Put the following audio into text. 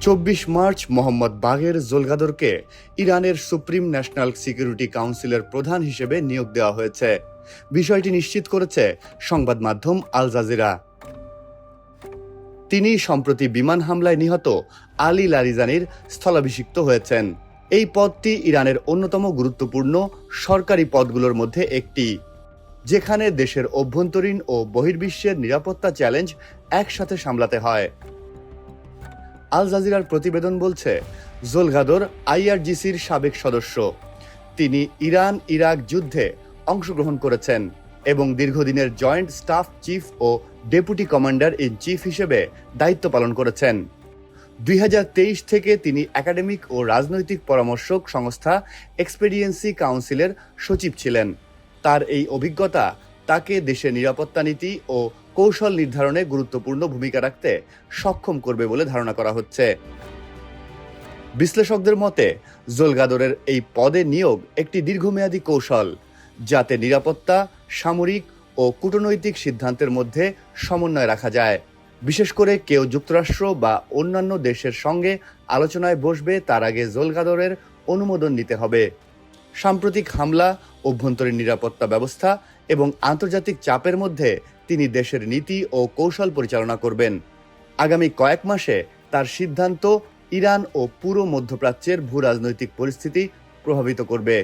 24 March Mohammad বাগের জোলগাদরকে ইরানের supreme national security কাউন্সিলের প্রধান হিসেবে নিয়োগ দেওয়া হয়েছে। বিষয়টি নিশ্চিত করেছে সংবাদ মাধ্যম আল জাজিরা। তিনি সম্প্রতি বিমান হামলায় নিহত আলী লারিজানির স্থলাভিষিক্ত হয়েছেন। এই পদটি ইরানের অন্যতম গুরুত্বপূর্ণ সরকারি পদগুলোর মধ্যে একটি, যেখানে দেশের অভ্যন্তরীণ ও বহির্বিশ্বের নিরাপত্তা চ্যালেঞ্জ একসাথে সামলাতে হয়। আল জাজিরার প্রতিবেদন বলছে, জোলগাদর আইআরজিসির সাবেক সদস্য। তিনি ইরান ইরাক যুদ্ধে অংশগ্রহণ করেছেন এবং দীর্ঘদিনের জয়েন্ট স্টাফ চিফ ও ডেপুটি কমান্ডার ইন চিফ হিসেবে দায়িত্ব পালন করেছেন। 2023 থেকে তিনি একাডেমিক ও রাজনৈতিক পরামর্শক সংস্থা এক্সপেডিয়েন্সি কাউন্সিলের সচিব ছিলেন। তার এই অভিজ্ঞতা তাকে দেশের নিরাপত্তা নীতি ও কৌশল নির্ধারণে গুরুত্বপূর্ণ ভূমিকা রাখতে সক্ষম করবে বলে ধারণা করা হচ্ছে। বিশ্লেষকদের মতে, জোলগাদরের এই পদে নিয়োগ একটি দীর্ঘমেয়াদী কৌশল, যাতে নিরাপত্তা, সামরিক ও কূটনৈতিক সিদ্ধান্তের মধ্যে সমন্বয় রাখা যায়। বিশেষ করে কেউ যুক্তরাষ্ট্র বা অন্যান্য দেশের সঙ্গে আলোচনায় বসবে তার আগে জোলগাদরের অনুমোদন নিতে হবে। সাম্প্রতিক হামলা, অভ্যন্তরীণ নিরাপত্তা ব্যবস্থা এবং আন্তর্জাতিক চাপের মধ্যে তিনি দেশের নীতি ও কৌশল পরিচালনা করবেন। আগামী কয়েক মাসে তার সিদ্ধান্ত ইরান ও পুরো মধ্যপ্রাচ্যের ভূ রাজনৈতিক পরিস্থিতি প্রভাবিত করবে।